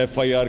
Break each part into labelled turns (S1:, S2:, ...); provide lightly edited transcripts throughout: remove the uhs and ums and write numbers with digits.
S1: FIR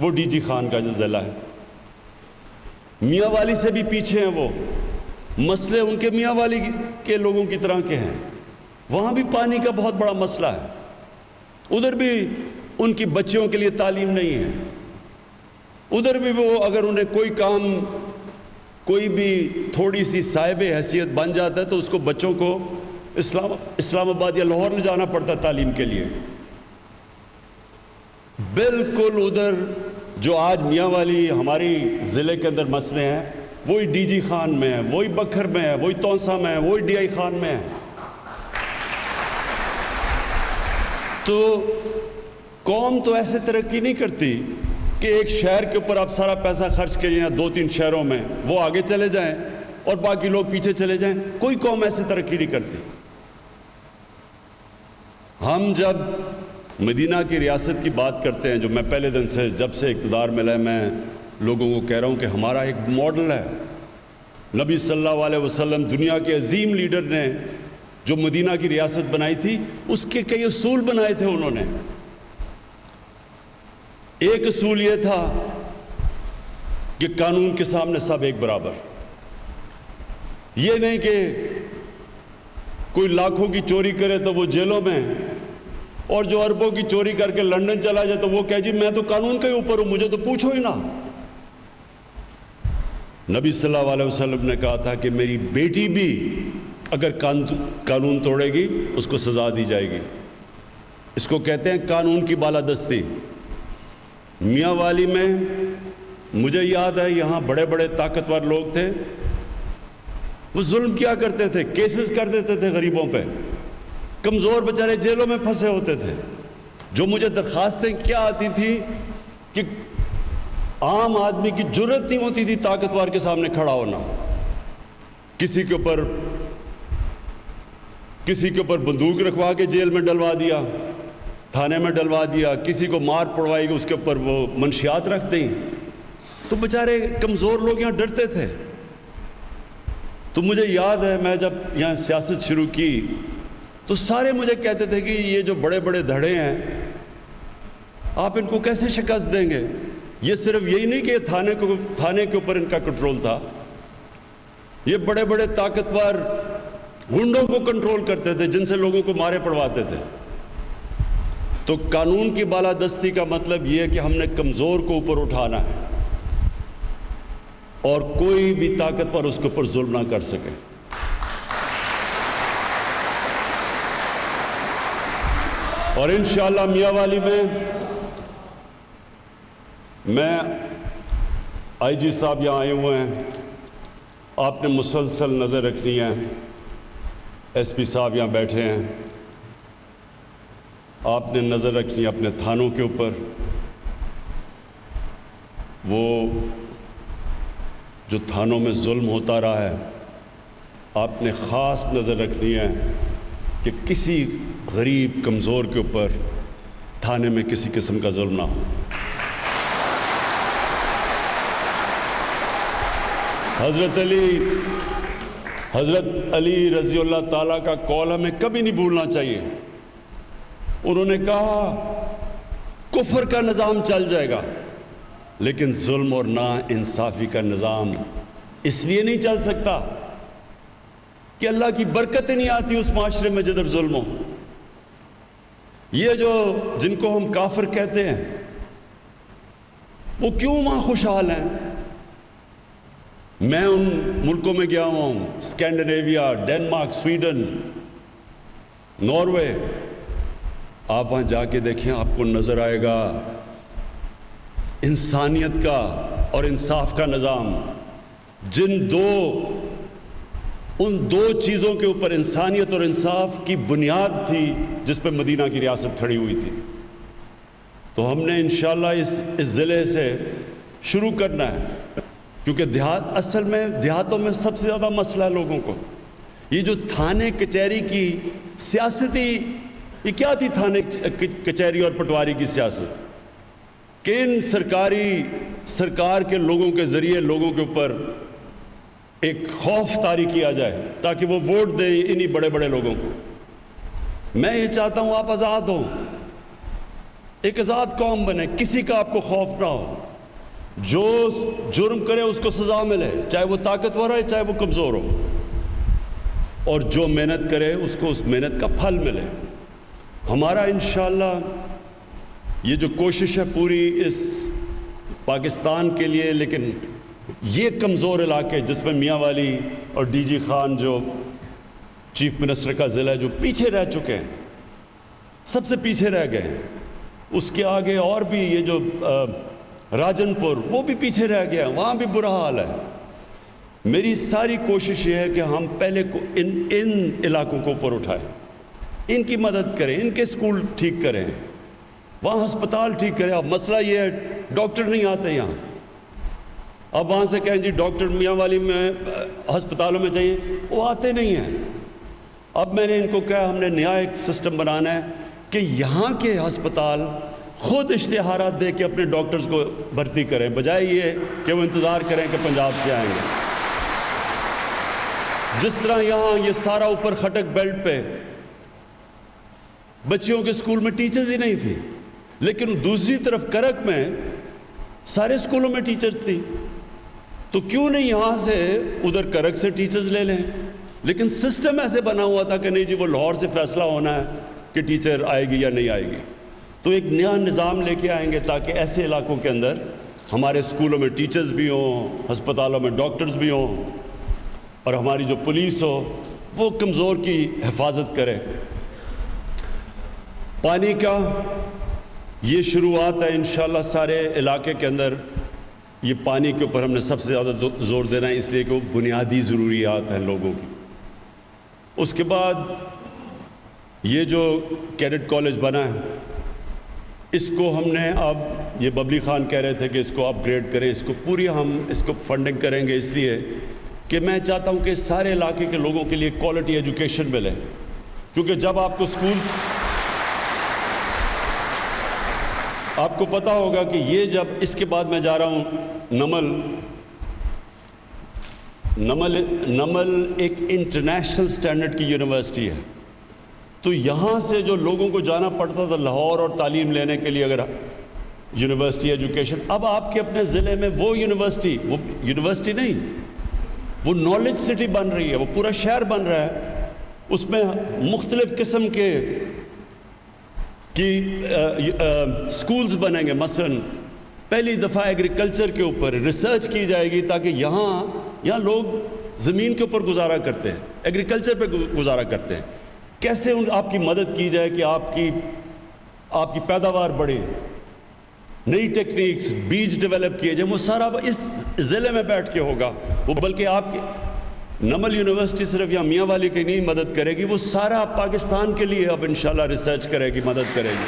S1: وہ D G Khan کا ضلع ہے۔ میاں والی سے بھی پیچھے ہیں وہ، مسئلے ان کے میاں والی کے لوگوں کی طرح کے ہیں، وہاں بھی پانی کا بہت بڑا مسئلہ ہے، ادھر بھی ان کی بچیوں کے لیے تعلیم نہیں ہے، ادھر بھی وہ اگر انہیں کوئی کام، کوئی بھی تھوڑی سی صاحب حیثیت بن جاتا ہے تو اس کو بچوں کو اسلام آباد یا لاہور لے جانا پڑتا ہے تعلیم کے لیے۔ بالکل ادھر جو آج میاں والی ہماری ضلع کے اندر مسئلے ہیں وہی ڈی جی خان میں ہیں، وہی بکھر میں ہیں، وہی تونسا میں ہیں، وہی ڈی آئی خان میں ہیں۔ تو قوم تو ایسے ترقی نہیں کرتی کہ ایک شہر کے اوپر آپ سارا پیسہ خرچ کریں یا 2-3 شہروں میں وہ آگے چلے جائیں اور باقی لوگ پیچھے چلے جائیں، کوئی قوم ایسے ترقی نہیں کرتی۔ ہم جب مدینہ کی ریاست کی بات کرتے ہیں، جو میں پہلے دن سے جب سے اقتدار ملا ہے میں لوگوں کو کہہ رہا ہوں کہ ہمارا ایک ماڈل ہے، نبی صلی اللہ علیہ وسلم دنیا کے عظیم لیڈر نے جو مدینہ کی ریاست بنائی تھی اس کے کئی اصول بنائے تھے انہوں نے۔ ایک اصول یہ تھا کہ قانون کے سامنے سب ایک برابر، یہ نہیں کہ کوئی لاکھوں کی چوری کرے تو وہ جیلوں میں، اور جو اربوں کی چوری کر کے لندن چلا جائے تو وہ کہے جی میں تو قانون کے اوپر ہوں، مجھے تو پوچھو ہی نہ۔ نبی صلی اللہ علیہ وسلم نے کہا تھا کہ میری بیٹی بھی اگر قانون توڑے گی اس کو سزا دی جائے گی، اس کو کہتے ہیں قانون کی بالادستی۔ میاں والی میں مجھے یاد ہے یہاں بڑے بڑے طاقتور لوگ تھے، وہ ظلم کیا کرتے تھے، کیسز کر دیتے تھے غریبوں پہ، کمزور بیچارے جیلوں میں پھنسے ہوتے تھے۔ جو مجھے درخواستیں کیا آتی تھی کہ عام آدمی کی جرت نہیں ہوتی تھی طاقتور کے سامنے کھڑا ہونا، کسی کے اوپر بندوق رکھوا کے جیل میں ڈلوا دیا، تھانے میں ڈلوا دیا، کسی کو مار پڑوائی گی اس کے اوپر وہ منشیات رکھ دیں، تو بیچارے کمزور لوگ یہاں ڈرتے تھے۔ تو مجھے یاد ہے میں جب یہاں سیاست شروع کی تو سارے مجھے کہتے تھے کہ یہ جو بڑے بڑے دھڑے ہیں آپ ان کو کیسے شکست دیں گے؟ یہ صرف یہی نہیں کہ تھانے کے اوپر ان کا کنٹرول تھا، یہ بڑے بڑے طاقتور گنڈوں کو کنٹرول کرتے تھے جن سے لوگوں کو مارے پڑواتے تھے۔ تو قانون کی بالادستی کا مطلب یہ ہے کہ ہم نے کمزور کو اوپر اٹھانا ہے اور کوئی بھی طاقتور اس کے اوپر ظلم نہ کر سکے۔ اور انشاءاللہ میاں والی میں آئی جی صاحب یہاں آئے ہوئے ہیں، آپ نے مسلسل نظر رکھنی ہے، ایس پی صاحب یہاں بیٹھے ہیں، آپ نے نظر رکھنی ہے اپنے تھانوں کے اوپر، وہ جو تھانوں میں ظلم ہوتا رہا ہے آپ نے خاص نظر رکھنی ہے کہ کسی غریب کمزور کے اوپر تھانے میں کسی قسم کا ظلم نہ ہو۔ حضرت علی رضی اللہ تعالیٰ کا قول ہمیں کبھی نہیں بھولنا چاہیے۔ انہوں نے کہا کفر کا نظام چل جائے گا لیکن ظلم اور نا انصافی کا نظام اس لیے نہیں چل سکتا کہ اللہ کی برکتیں نہیں آتی اس معاشرے میں جدھر ظلم ہو۔ یہ جو جن کو ہم کافر کہتے ہیں وہ کیوں وہاں خوشحال ہیں؟ میں ان ملکوں میں گیا ہوں، اسکینڈینیویا، ڈینمارک، سویڈن، ناروے، آپ وہاں جا کے دیکھیں آپ کو نظر آئے گا انسانیت کا اور انصاف کا نظام۔ ان دو چیزوں کے اوپر انسانیت اور انصاف کی بنیاد تھی جس پہ مدینہ کی ریاست کھڑی ہوئی تھی۔ تو ہم نے انشاءاللہ اس ضلع سے شروع کرنا ہے، کیونکہ اصل میں دیہاتوں میں سب سے زیادہ مسئلہ ہے لوگوں کو۔ یہ جو تھانے کچہری کی سیاستی، یہ کیا تھی تھانے کچہری اور پٹواری کی سیاست؟ کہ ان سرکار کے لوگوں کے ذریعے لوگوں کے اوپر ایک خوف طاری کیا جائے تاکہ وہ ووٹ دیں انہی بڑے بڑے لوگوں کو۔ میں یہ چاہتا ہوں آپ آزاد ہوں، ایک آزاد قوم بنے, کسی کا آپ کو خوف نہ ہو, جو جرم کرے اس کو سزا ملے, چاہے وہ طاقتور ہے چاہے وہ کمزور ہو, اور جو محنت کرے اس کو اس محنت کا پھل ملے. ہمارا انشاءاللہ یہ جو کوشش ہے پوری اس پاکستان کے لیے, لیکن یہ کمزور علاقے جس میں میاں والی اور ڈی جی خان جو چیف منسٹر کا ضلع ہے, جو پیچھے رہ چکے ہیں, سب سے پیچھے رہ گئے ہیں, اس کے آگے اور بھی یہ جو راجن پور وہ بھی پیچھے رہ گیا, وہاں بھی برا حال ہے. میری ساری کوشش یہ ہے کہ ہم پہلے ان علاقوں کو اوپر اٹھائیں, ان کی مدد کریں, ان کے سکول ٹھیک کریں, وہاں ہسپتال ٹھیک کریں. اب مسئلہ یہ ہے ڈاکٹر نہیں آتے یہاں, اب وہاں سے کہیں جی ڈاکٹر میاں والی میں ہسپتالوں میں چاہیے, وہ آتے نہیں ہیں. اب میں نے ان کو کہا ہم نے نیا ایک سسٹم بنانا ہے کہ یہاں کے ہسپتال خود اشتہارات دے کے اپنے ڈاکٹرز کو بھرتی کریں, بجائے یہ کہ وہ انتظار کریں کہ پنجاب سے آئیں گے. جس طرح یہاں یہ سارا اوپر خٹک بیلٹ پہ بچیوں کے سکول میں ٹیچرز ہی نہیں تھی, لیکن دوسری طرف کرک میں سارے سکولوں میں ٹیچرز تھی, تو کیوں نہیں یہاں سے ادھر کرک سے ٹیچرز لے لیں. لیکن سسٹم ایسے بنا ہوا تھا کہ نہیں جی وہ لاہور سے فیصلہ ہونا ہے کہ ٹیچر آئے گی یا نہیں آئے گی. تو ایک نیا نظام لے کے آئیں گے تاکہ ایسے علاقوں کے اندر ہمارے سکولوں میں ٹیچرز بھی ہوں, ہسپتالوں میں ڈاکٹرز بھی ہوں, اور ہماری جو پولیس ہو وہ کمزور کی حفاظت کرے. پانی کا یہ شروعات ہے انشاءاللہ سارے علاقے کے اندر. یہ پانی کے اوپر ہم نے سب سے زیادہ زور دینا ہے, اس لیے کہ وہ بنیادی ضروریات ہیں لوگوں کی. اس کے بعد یہ جو کیڈٹ کالج بنا ہے, اس کو ہم نے اب, یہ ببلی خان کہہ رہے تھے کہ اس کو اپ گریڈ کریں, اس کو پوری ہم اس کو فنڈنگ کریں گے, اس لیے کہ میں چاہتا ہوں کہ سارے علاقے کے لوگوں کے لیے کوالٹی ایجوکیشن ملے. کیونکہ جب آپ کو اسکول, آپ کو پتہ ہوگا کہ یہ جب اس کے بعد میں جا رہا ہوں نمل ایک انٹرنیشنل سٹینڈرڈ کی یونیورسٹی ہے, تو یہاں سے جو لوگوں کو جانا پڑتا تھا لاہور اور تعلیم لینے کے لیے, اگر یونیورسٹی ایجوکیشن, اب آپ کے اپنے ضلع میں وہ یونیورسٹی نہیں, وہ نالج سٹی بن رہی ہے, وہ پورا شہر بن رہا ہے. اس میں مختلف قسم کے سکولز بنیں گے. مثلا پہلی دفعہ ایگریکلچر کے اوپر ریسرچ کی جائے گی, تاکہ یہاں لوگ زمین کے اوپر گزارا کرتے ہیں, ایگریکلچر پہ گزارا کرتے ہیں, کیسے آپ کی مدد کی جائے کہ آپ کی پیداوار بڑھے, نئی ٹیکنیکس, بیج ڈیولپ کیے جائیں. وہ سارا اس ضلع میں بیٹھ کے ہوگا. وہ بلکہ آپ کی نمل یونیورسٹی صرف یہاں میاں والی کی نہیں مدد کرے گی, وہ سارا پاکستان کے لیے اب انشاءاللہ ریسرچ کرے گی, مدد کرے گی.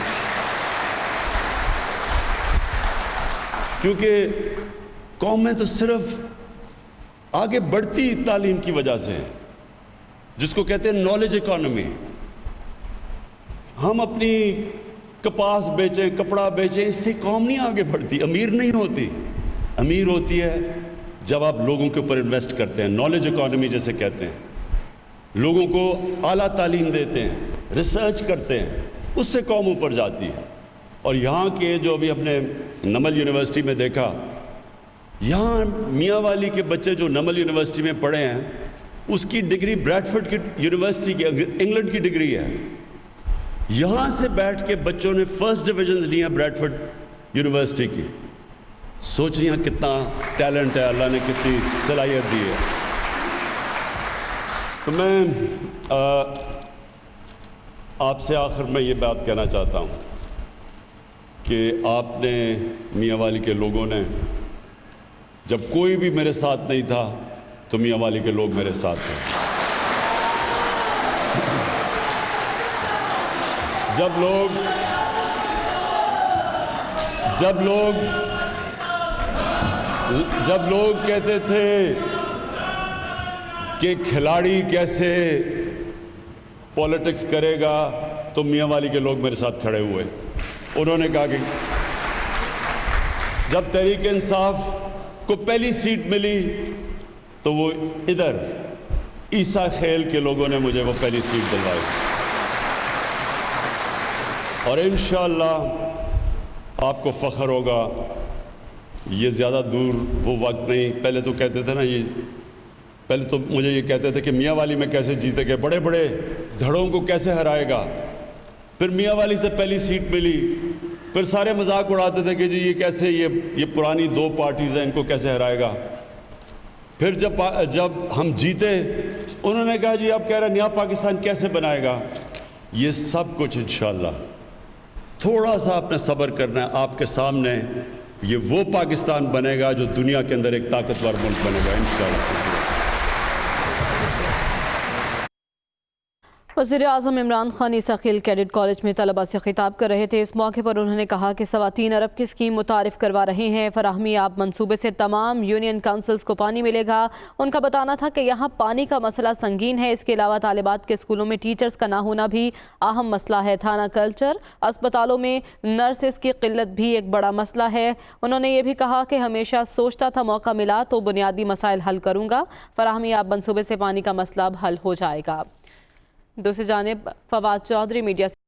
S1: کیونکہ قومیں تو صرف آگے بڑھتی تعلیم کی وجہ سے, جس کو کہتے ہیں نالج اکانومی. ہم اپنی کپاس بیچیں, کپڑا بیچیں, اس سے قوم نہیں آگے بڑھتی, امیر نہیں ہوتی. امیر ہوتی ہے جب آپ لوگوں کے اوپر انویسٹ کرتے ہیں, نالج اکانومی جیسے کہتے ہیں, لوگوں کو اعلیٰ تعلیم دیتے ہیں, ریسرچ کرتے ہیں, اس سے قوم اوپر جاتی ہے. اور یہاں کے جو ابھی اپنے نمل یونیورسٹی میں دیکھا, یہاں میاں والی کے بچے جو نمل یونیورسٹی میں پڑھے ہیں, اس کی ڈگری بریڈفورڈ کی یونیورسٹی کی, انگلینڈ کی ڈگری ہے. یہاں سے بیٹھ کے بچوں نے فرسٹ ڈویژنز لی ہیں بریڈفورڈ یونیورسٹی کی. سوچ رہی ہیں کتنا ٹیلنٹ ہے, اللہ نے کتنی صلاحیت دی ہے. تو میں آپ سے آخر میں یہ بات کہنا چاہتا ہوں کہ آپ نے, میاں والی کے لوگوں نے, جب کوئی بھی میرے ساتھ نہیں تھا تو میاں والی کے لوگ میرے ساتھ تھے. جب لوگ کہتے تھے کہ کھلاڑی کیسے پولیٹکس کرے گا, تو میاں والی کے لوگ میرے ساتھ کھڑے ہوئے. انہوں نے کہا کہ جب تحریک انصاف کو پہلی سیٹ ملی تو وہ ادھر عیسیٰ خیل کے لوگوں نے مجھے وہ پہلی سیٹ دلوائی. اور انشاءاللہ آپ کو فخر ہوگا. یہ زیادہ دور وہ وقت نہیں. پہلے تو کہتے تھے نا پہلے تو مجھے یہ کہتے تھے کہ میاں والی میں کیسے جیتے گئے, بڑے بڑے دھڑوں کو کیسے ہرائے گا. پھر میاں والی سے پہلی سیٹ ملی, پھر سارے مذاق اڑاتے تھے کہ جی یہ کیسے یہ پرانی 2 پارٹیز ہیں, ان کو کیسے ہرائے گا. پھر جب ہم جیتے انہوں نے کہا جی اب کہہ رہے نیا پاکستان کیسے بنائے گا. یہ سب کچھ انشاءاللہ تھوڑا سا آپ نے صبر کرنا ہے. آپ کے سامنے یہ وہ پاکستان بنے گا جو دنیا کے اندر ایک طاقتور ملک بنے گا انشاءاللہ.
S2: وزیراعظم عمران خان عیسیٰ کیڈٹ کالج میں طلباء سے خطاب کر رہے تھے. اس موقع پر انہوں نے کہا کہ سوا 3 ارب کی اسکیم متعارف کروا رہے ہیں. فراہمی آب منصوبے سے تمام یونین کاؤنسلز کو پانی ملے گا. ان کا بتانا تھا کہ یہاں پانی کا مسئلہ سنگین ہے. اس کے علاوہ طالبات کے اسکولوں میں ٹیچرز کا نہ ہونا بھی اہم مسئلہ ہے. تھانہ کلچر اسپتالوں میں نرسز کی قلت بھی ایک بڑا مسئلہ ہے. انہوں نے یہ بھی کہا کہ ہمیشہ سوچتا تھا موقع ملا تو بنیادی مسائل حل کروں گا. فراہمی آب منصوبے سے پانی کا مسئلہ اب حل ہو جائے گا. دوسری جانب فواد چودھری میڈیا